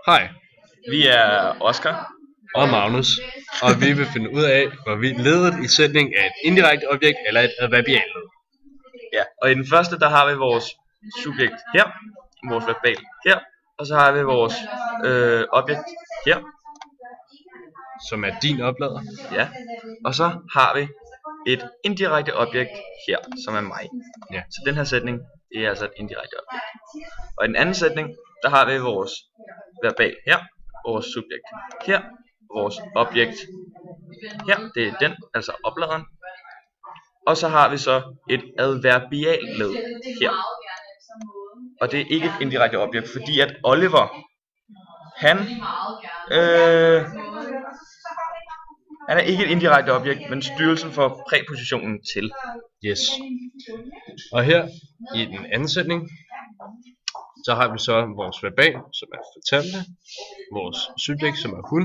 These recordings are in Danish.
Hej, Vi er Oscar. og Magnus, og vi vil finde ud af, hvorvidt ledet i sætningen er et indirekte objekt eller et adverbialled. Ja, og i den første, der har vi vores subjekt her, vores verbal her, og så har vi vores objekt her, Som er din oplader. ja, og så har vi et indirekte objekt her, som er mig. Ja. Så den her sætning, det er altså et indirekte objekt. Og i den anden sætning, der har vi vores verbal her, vores subjekt her, vores objekt her, det er den, altså opladeren. Og så har vi så et adverbialled her. Og det er ikke et indirekte objekt, fordi at Oliver, han er ikke et indirekte objekt, men styrelsen for præpositionen til. Yes. Og her i den anden sætning, så har vi så vores verbal, som er fortalte, vores subjekt, som er hun,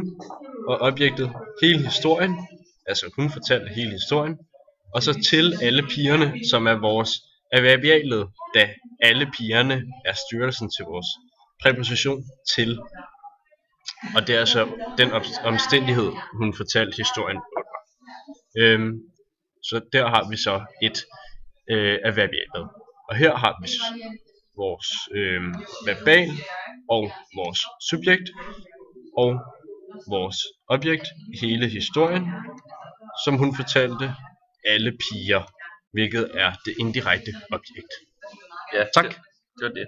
og objektet hele historien, altså hun fortalte hele historien, og så til alle pigerne, som er vores adverbialled, da alle pigerne er styrelsen til vores præposition til. Og det er altså den omstændighed, hun fortalte historien under. Så der har vi så et adverbialled. Og her har vi vores verbal og vores subjekt og vores objekt, hele historien, som hun fortalte alle piger, hvilket er det indirekte objekt. Ja, Tak. det var det.